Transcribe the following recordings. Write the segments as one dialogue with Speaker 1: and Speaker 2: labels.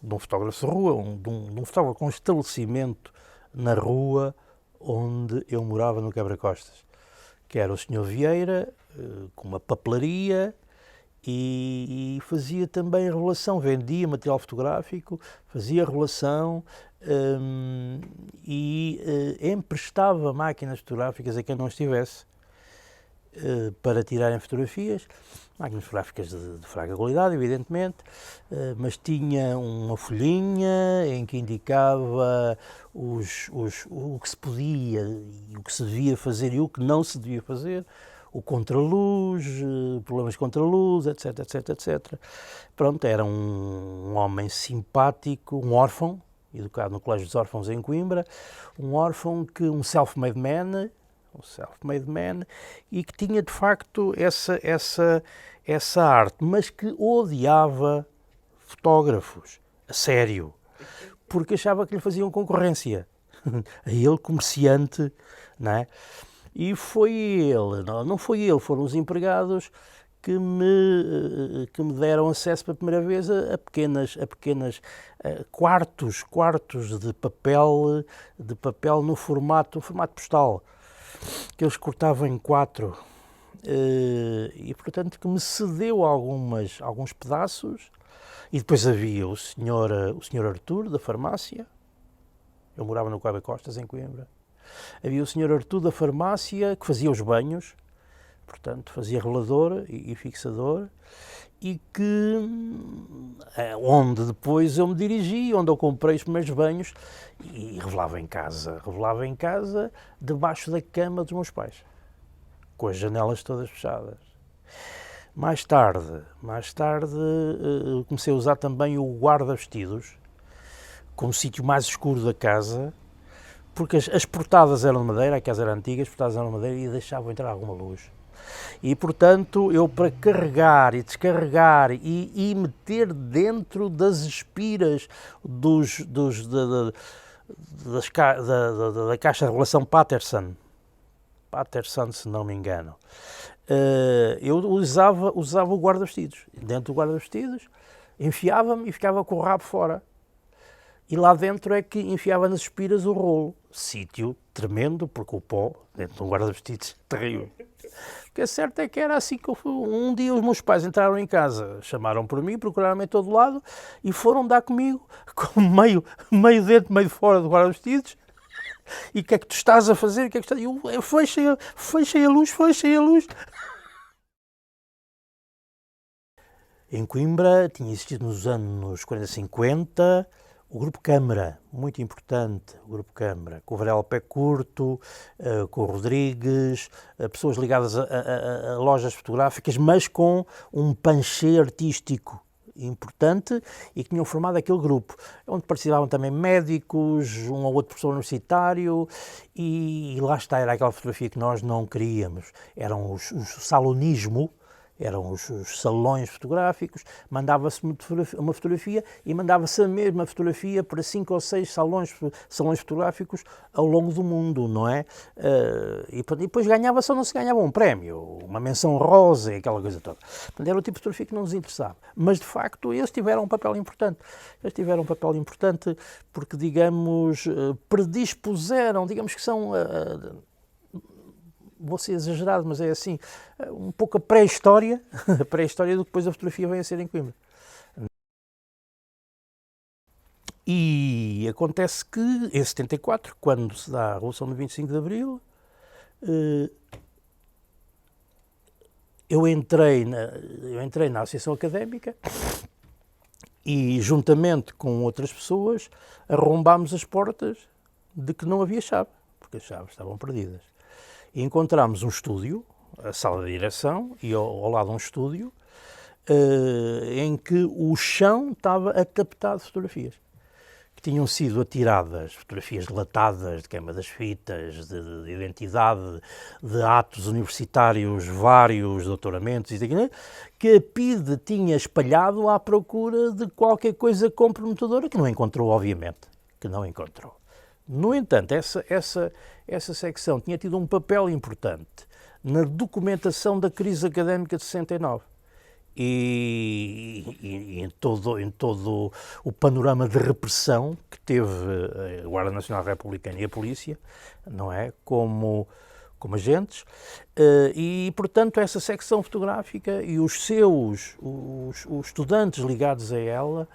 Speaker 1: de um fotógrafo de rua, de um fotógrafo com estabelecimento na rua onde eu morava, no Quebra-Costas, que era o Senhor Vieira, com uma papelaria, e fazia também revelação, vendia material fotográfico, fazia revelação, e emprestava máquinas fotográficas a quem não estivesse, para tirarem fotografias, máquinas fotográficas de fraca qualidade, evidentemente, mas tinha uma folhinha em que indicava o que se podia e o que se devia fazer e o que não se devia fazer, o contraluz, problemas de contraluz, etc, etc, etc. Pronto, era um homem simpático, um órfão, educado no Colégio dos Órfãos em Coimbra, um órfão, um self-made man, e que tinha de facto essa arte, mas que odiava fotógrafos, a sério, porque achava que lhe faziam concorrência, a ele, comerciante, não é? E foi ele, não foi ele, foram os empregados que me deram acesso pela primeira vez a pequenas quartos de papel no formato postal, que eles cortavam em 4, e portanto que me cedeu alguns pedaços. E depois havia o senhor Artur, da farmácia. Eu morava no Quebra-Costas, em Coimbra. Havia o senhor Artur, da farmácia, que fazia os banhos, portanto fazia revelador e fixador, e onde depois eu me dirigi, onde eu comprei os primeiros banhos e revelava em casa debaixo da cama dos meus pais, com as janelas todas fechadas. Mais tarde comecei a usar também o guarda-vestidos como sítio mais escuro da casa, porque as portadas eram de madeira, a casa era antiga, as portadas eram de madeira e deixavam entrar alguma luz. E, portanto, eu, para carregar e descarregar e meter dentro das espiras da caixa de revelação Patterson, se não me engano, eu usava o guarda-vestidos. Dentro do guarda-vestidos, enfiava-me e ficava com o rabo fora. E lá dentro é que enfiava nas espiras o rolo. Sítio tremendo, porque o pó, dentro de um guarda-vestidos, terrível. O que é certo é que era assim que eu fui. Um dia os meus pais entraram em casa, chamaram por mim, procuraram-me em todo lado e foram dar comigo, com meio dentro, meio fora do guarda-vestidos. E o que é que tu estás a fazer? O que é que estás... Eu fechei a luz. Em Coimbra tinha existido nos anos 40, 50... o Grupo Câmara, muito importante, o Grupo Câmara, com o Varela Pé Curto, com o Rodrigues, pessoas ligadas a lojas fotográficas, mas com um panchê artístico importante e que tinham formado aquele grupo, onde participavam também médicos, um ou outro professor universitário, e lá está, era aquela fotografia que nós não queríamos, eram o salonismo. Eram os salões fotográficos, mandava-se uma fotografia e mandava-se a mesma fotografia para 5 ou 6 salões fotográficos ao longo do mundo, não é? E depois ganhava-se ou não se ganhava um prémio, uma menção rosa e aquela coisa toda. Portanto, era o tipo de fotografia que não nos interessava. Mas, de facto, eles tiveram um papel importante. Porque, digamos, predispuseram, digamos que são... vou ser exagerado, mas é assim, um pouco a pré-história do que depois a fotografia vem a ser em Coimbra. E acontece que, em 74, quando se dá a Revolução do 25 de Abril, eu entrei na Associação Académica e, juntamente com outras pessoas, arrombámos as portas de que não havia chave, porque as chaves estavam perdidas. E encontramos um estúdio, a sala de direção, e ao lado um estúdio, em que o chão estava atapetado de fotografias, que tinham sido atiradas, fotografias delatadas, de queima das fitas, de identidade, de atos universitários, vários doutoramentos, que a PIDE tinha espalhado à procura de qualquer coisa comprometedora, que não encontrou, obviamente, No entanto, essa secção tinha tido um papel importante na documentação da crise académica de 69 e em todo o panorama de repressão que teve a Guarda Nacional Republicana e a Polícia, não é? Como agentes, e portanto essa secção fotográfica e os estudantes ligados a ela,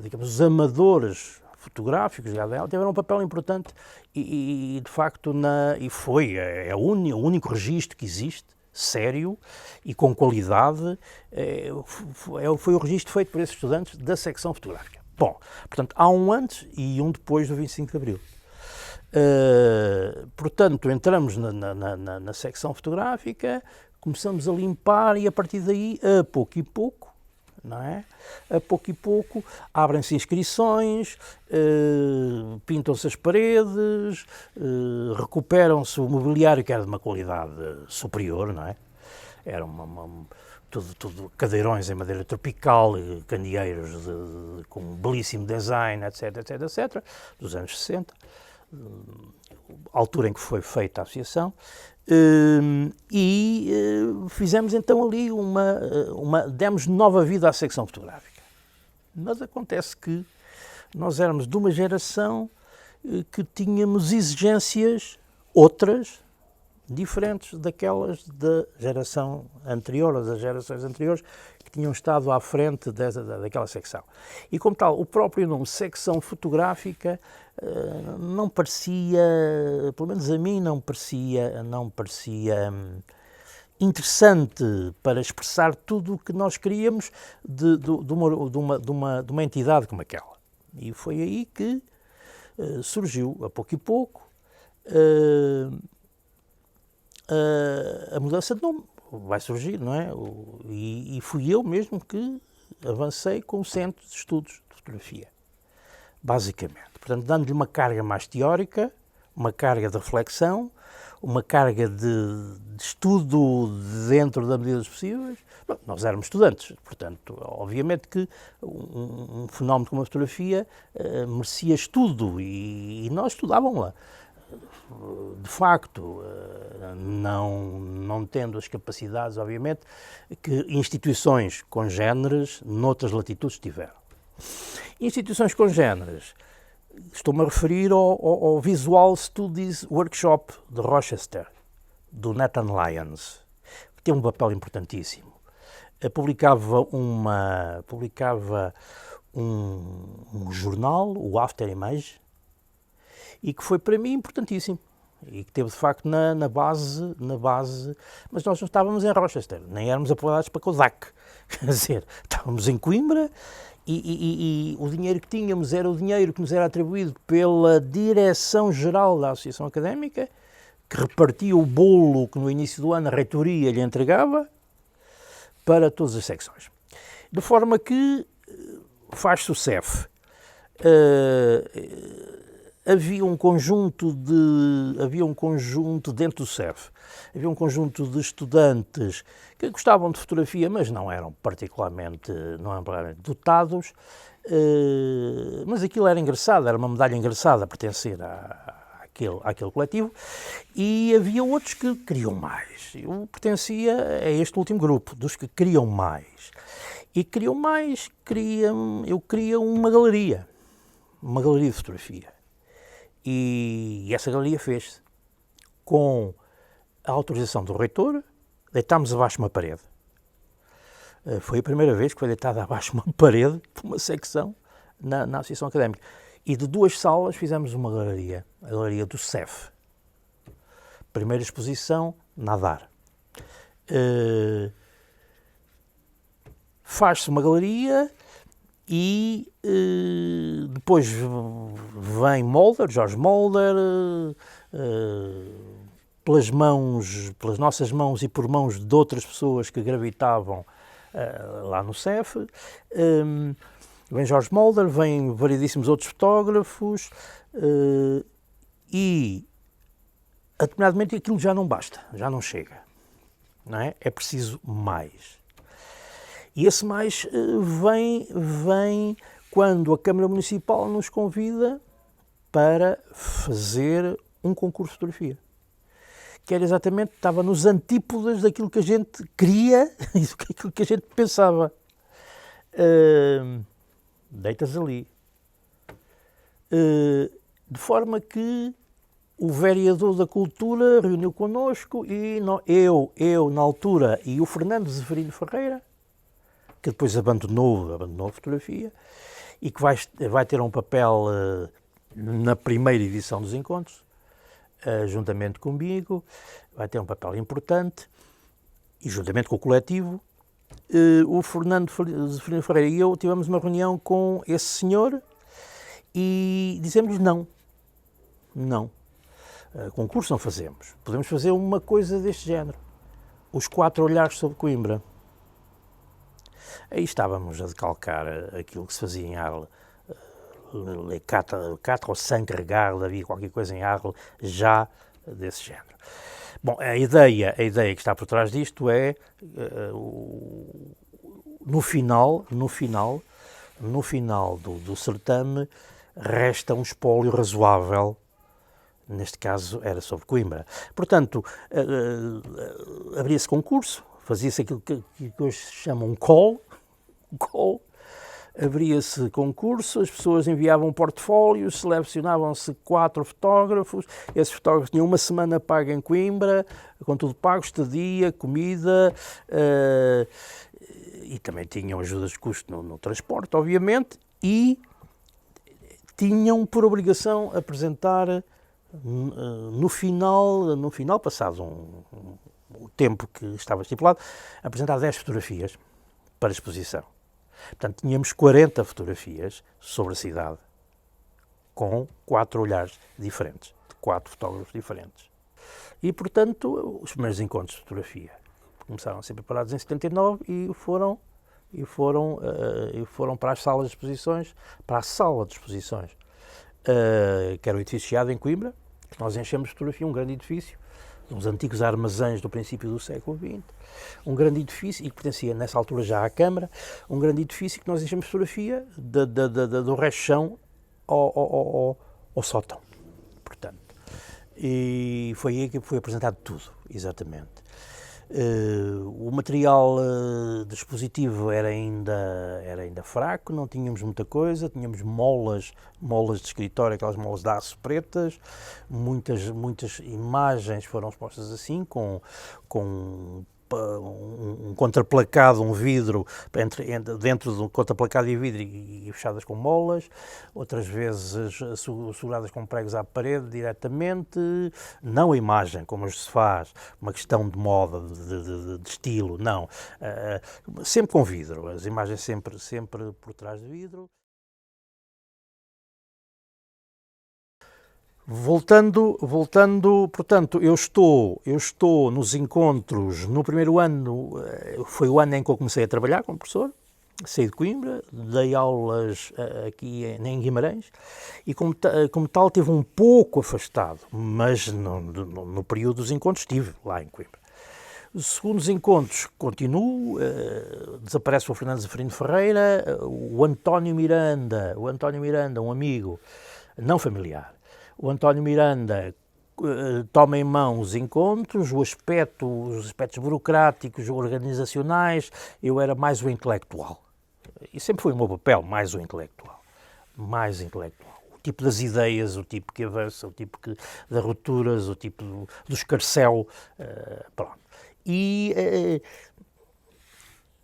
Speaker 1: digamos, os amadores fotográficos ligados a ela, tiveram um papel importante e de facto, é o único registro que existe, sério e com qualidade, foi o registro feito por esses estudantes da secção fotográfica. Bom, portanto, há um antes e um depois do 25 de Abril. Portanto, entramos na secção fotográfica, começamos a limpar e a partir daí, a pouco e pouco, não é? A pouco e pouco abrem-se inscrições, pintam-se as paredes, recuperam-se o mobiliário que era de uma qualidade superior, não é? Era tudo cadeirões em madeira tropical, candeeiros com um belíssimo design, etc, etc, etc, dos anos 60. Altura em que foi feita a associação, e fizemos então ali demos nova vida à secção fotográfica. Mas acontece que nós éramos de uma geração que tínhamos exigências outras, diferentes daquelas da geração anterior, ou das gerações anteriores, que tinham estado à frente daquela secção. E como tal, o próprio nome secção fotográfica não parecia, pelo menos a mim, não parecia interessante para expressar tudo o que nós queríamos de uma entidade como aquela. E foi aí que surgiu, a pouco e pouco, a mudança de nome. Vai surgir, não é? E fui eu mesmo que avancei com o Centro de Estudos de Fotografia, basicamente. Portanto, dando-lhe uma carga mais teórica, uma carga de reflexão, uma carga de estudo dentro da medida dos possíveis. Bom, nós éramos estudantes, portanto, obviamente que um fenómeno como a fotografia merecia estudo e nós estudávamos lá. De facto, não tendo as capacidades, obviamente, que instituições congêneres noutras latitudes tiveram. Instituições congêneres, estou-me a referir ao Visual Studies Workshop de Rochester, do Nathan Lyons, que tem um papel importantíssimo. Publicava um jornal, o After Image, e que foi para mim importantíssimo, e que teve de facto na base, mas nós não estávamos em Rochester, nem éramos apoiados para Kodak, quer dizer, estávamos em Coimbra e o dinheiro que tínhamos era o dinheiro que nos era atribuído pela Direção-Geral da Associação Académica, que repartia o bolo que no início do ano a reitoria lhe entregava para todas as secções. De forma que faz-se o CEF. Havia um conjunto dentro do CEF, havia um conjunto de estudantes que gostavam de fotografia, mas não eram particularmente dotados, mas aquilo era engraçado, era uma medalha engraçada a pertencer àquele coletivo, e havia outros que queriam mais. Eu pertencia a este último grupo, dos que queriam mais. E queriam mais, eu queria uma galeria de fotografia. E essa galeria fez-se com a autorização do reitor, deitámos abaixo uma parede. Foi a primeira vez que foi deitada abaixo uma parede por uma secção na Associação Académica. E de 2 salas fizemos uma galeria, a galeria do CEF. Primeira exposição, nadar. Faz-se uma galeria e depois vem Jorge Mulder, pelas nossas mãos e por mãos de outras pessoas que gravitavam lá no CEF, vem Jorge Mulder, vêm variedíssimos outros fotógrafos e a determinado momento aquilo já não basta, já não chega, não é? É preciso mais. E esse mais vem quando a Câmara Municipal nos convida para fazer um concurso de fotografia, que era exatamente, estava nos antípodas daquilo que a gente queria e daquilo que a gente pensava. Deitas ali. De forma que o vereador da Cultura reuniu connosco e eu na altura, e o Fernando Zeferino Ferreira, que depois abandonou a fotografia, e que vai ter um papel na primeira edição dos encontros, juntamente comigo, vai ter um papel importante, e juntamente com o coletivo. O Fernando Zeferino Ferreira e eu tivemos uma reunião com esse senhor e dissemos não. Concurso não fazemos. Podemos fazer uma coisa deste género. Os 4 olhares sobre Coimbra. Aí estávamos a decalcar aquilo que se fazia em Arles. Les 4 ou 5 regards, havia qualquer coisa em Arles já desse género. Bom, a ideia que está por trás disto é, no final do certame, resta um espólio razoável. Neste caso era sobre Coimbra. Portanto, abria-se concurso, fazia-se aquilo que hoje se chama um call, abria-se concurso, as pessoas enviavam portfólios, selecionavam-se 4 fotógrafos, esses fotógrafos tinham uma semana paga em Coimbra, com tudo pago, estadia, comida, e também tinham ajudas de custo no transporte, obviamente, e tinham por obrigação apresentar no final, passado o tempo que estava estipulado, apresentar 10 fotografias para exposição. Portanto, tínhamos 40 fotografias sobre a cidade, com 4 olhares diferentes, de 4 fotógrafos diferentes. E, portanto, os primeiros encontros de fotografia começaram a ser preparados em 79 e foram para as salas de exposições, para a sala de exposições, que era o edifício Chiado em Coimbra, que nós enchemos de fotografia, um grande edifício, uns antigos armazéns do princípio do século XX, um grande edifício, e que pertencia nessa altura já à Câmara, um grande edifício que nós enchemos de fotografia do resto-chão ao sótão, portanto. E foi aí que foi apresentado tudo, exatamente. O material dispositivo era ainda fraco, não tínhamos muita coisa, tínhamos molas de escritório, aquelas molas de aço pretas, muitas imagens foram expostas assim, com um contraplacado, um vidro dentro de um contraplacado e vidro e fechadas com molas, outras vezes seguradas com pregos à parede diretamente, não a imagem como hoje se faz, uma questão de moda, de estilo, não, sempre com vidro, as imagens sempre por trás de vidro. Voltando, portanto, eu estou nos encontros, no primeiro ano, foi o ano em que eu comecei a trabalhar como professor, saí de Coimbra, dei aulas aqui em Guimarães, e como tal estive um pouco afastado, mas no período dos encontros estive lá em Coimbra. Os segundos encontros continuo, desaparece o Fernando Zeferino Ferreira, o António Miranda, um amigo não familiar, o António Miranda toma em mão os encontros, os aspectos burocráticos, organizacionais, eu era mais o intelectual. E sempre foi o meu papel, mais o intelectual. O tipo das ideias, o tipo que avança, o tipo das rupturas, o tipo do escarcéu, pronto. E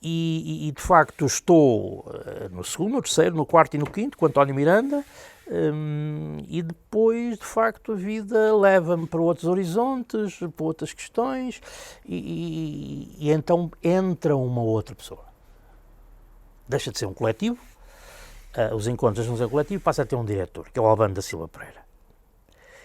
Speaker 1: de facto estou no segundo, no terceiro, no quarto e no quinto, com António Miranda, e depois, de facto, a vida leva-me para outros horizontes, para outras questões, e então entra uma outra pessoa. Deixa de ser um coletivo, os encontros não são coletivo, passa a ter um diretor, que é o Albano da Silva Pereira.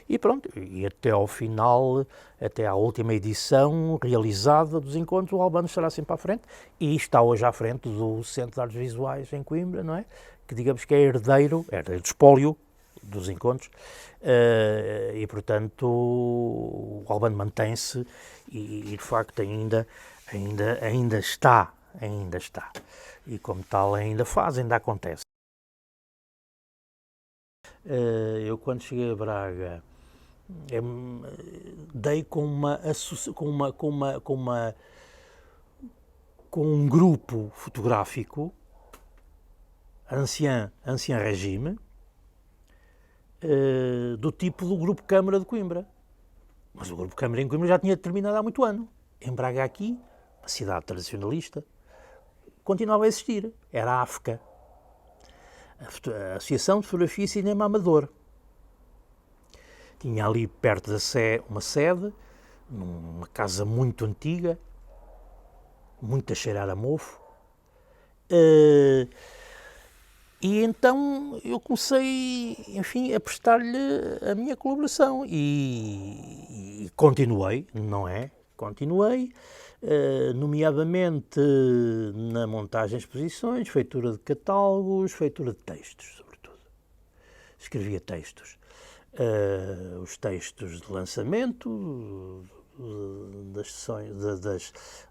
Speaker 1: E pronto, e até ao final, até à última edição realizada dos encontros, o Albano estará sempre à frente, e está hoje à frente do Centro de Artes Visuais em Coimbra, não é? Que digamos que é herdeiro do espólio dos encontros, e portanto o Albano mantém-se e de facto ainda está, e como tal ainda acontece. Eu quando cheguei a Braga dei com um grupo fotográfico, Ancien Regime, do tipo do Grupo Câmara de Coimbra. Mas o Grupo Câmara em Coimbra já tinha terminado há muito ano. Em Braga aqui, uma cidade tradicionalista, continuava a existir. Era a AFCA, a Associação de Fotografia e Cinema Amador. Tinha ali perto da uma sede, numa casa muito antiga, muito a cheirar a mofo. E então eu comecei, enfim, a prestar-lhe a minha colaboração e continuei, não é? Continuei, nomeadamente na montagem de exposições, feitura de catálogos, feitura de textos, sobretudo. Escrevia textos. Os textos de lançamento, das sessões,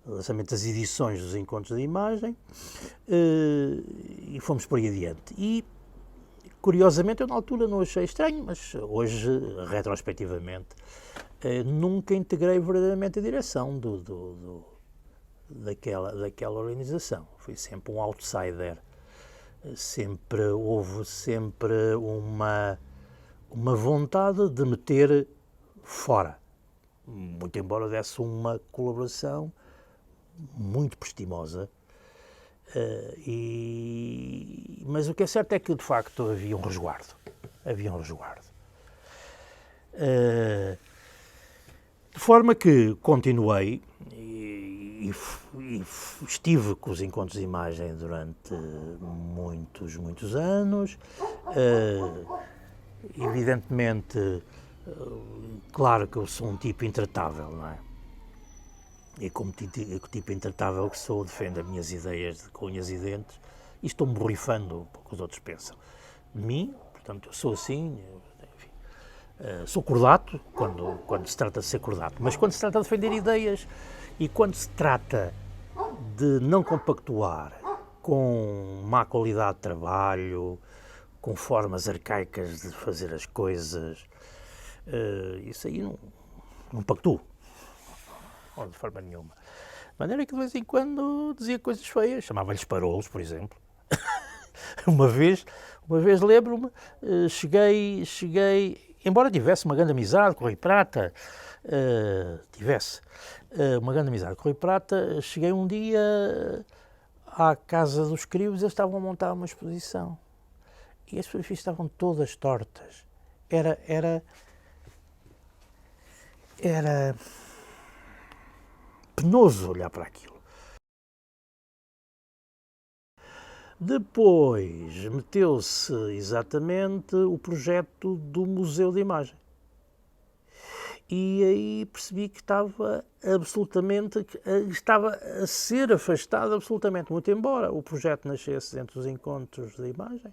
Speaker 1: lançamento das edições dos encontros de imagem, e fomos por aí adiante. E, curiosamente, eu na altura não achei estranho, mas hoje, retrospectivamente, nunca integrei verdadeiramente a direção daquela organização. Fui sempre um outsider. Houve sempre uma vontade de me ter fora. Muito embora desse uma colaboração muito prestimosa, mas o que é certo é que, de facto, havia um resguardo. De forma que continuei e estive com os encontros de imagem durante muitos anos. Evidentemente, claro que eu sou um tipo intratável, não é? E como tipo intratável que sou, defendo as minhas ideias de unhas e dentes e estou-me borrifando o que os outros pensam de mim. Portanto, eu sou assim, enfim, sou cordato quando se trata de ser cordato, mas quando se trata de defender ideias e quando se trata de não compactuar com má qualidade de trabalho, com formas arcaicas de fazer as coisas, isso aí não pactuo, de forma nenhuma. De maneira que de vez em quando dizia coisas feias, chamava-lhes parolos, por exemplo. Uma vez lembro-me, cheguei, embora tivesse uma grande amizade com o Rui Prata, cheguei um dia à casa dos Crios e eles estavam a montar uma exposição. E as fotografias estavam todas tortas. Era penoso olhar para aquilo. Depois meteu-se exatamente o projeto do Museu de Imagem. E aí percebi que estava a ser afastado absolutamente, muito embora o projeto nascesse dentro dos encontros de imagem.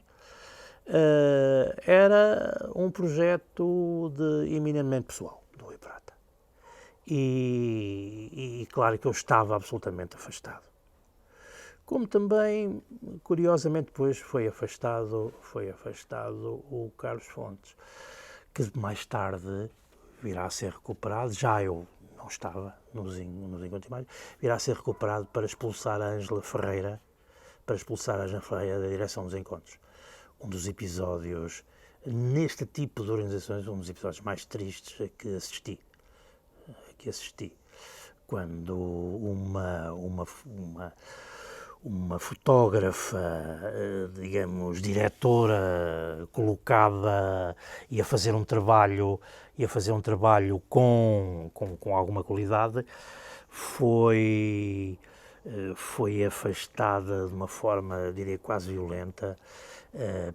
Speaker 1: Era um projeto eminentemente pessoal, do Rui Prata. E claro que eu estava absolutamente afastado. Como também, curiosamente, depois foi afastado o Carlos Fontes, que mais tarde virá a ser recuperado, já eu não estava nos encontros de imagem, virá a ser recuperado para expulsar a Ângela Ferreira da direção dos encontros. Um dos episódios, neste tipo de organizações, um dos episódios mais tristes a que assisti. Quando uma fotógrafa, digamos, diretora, colocada e a fazer um trabalho com alguma qualidade, foi afastada de uma forma, diria, quase violenta,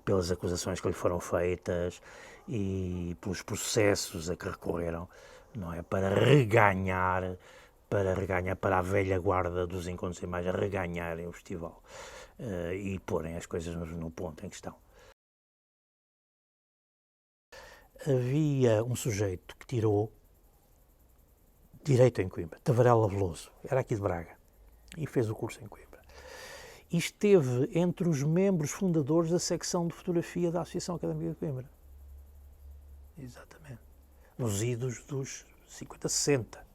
Speaker 1: pelas acusações que lhe foram feitas e pelos processos a que recorreram, não é? Para para a velha guarda dos encontros de imagem reganharem o festival e porem as coisas no ponto em questão. Havia um sujeito que tirou Direito em Coimbra, Tavarela Veloso, era aqui de Braga, e fez o curso em Coimbra. E esteve entre os membros fundadores da secção de fotografia da Associação Académica de Coimbra. Exatamente. nos idos dos 50, 60.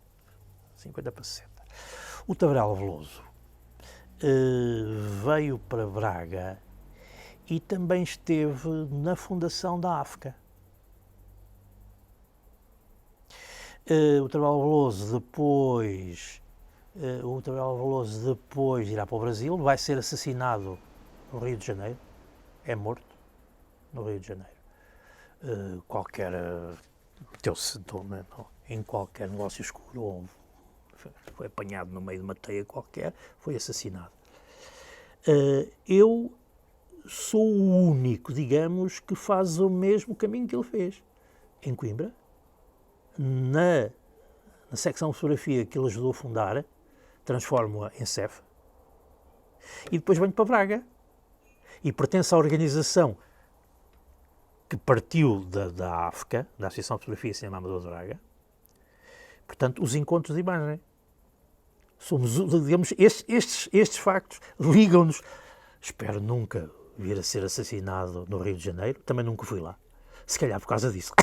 Speaker 1: 50 para 60. O Tabarela Veloso veio para Braga e também esteve na fundação da AFCA. O Tabarela Veloso depois irá para o Brasil, vai ser assassinado no Rio de Janeiro, é morto no Rio de Janeiro. Meteu-se em qualquer negócio escuro, ou foi apanhado no meio de uma teia qualquer, foi assassinado. Eu sou o único, digamos, que faz o mesmo caminho que ele fez. Em Coimbra, na secção de fotografia que ele ajudou a fundar, transformo-a em CEF, e depois venho para Braga. E pertence à organização que partiu da AFCA, da Associação de Fotografia e Cinema Amador de Braga. Portanto, os encontros de imagem. Somos, digamos, estes factos ligam-nos. Espero nunca vir a ser assassinado no Rio de Janeiro. Também nunca fui lá. Se calhar por causa disso.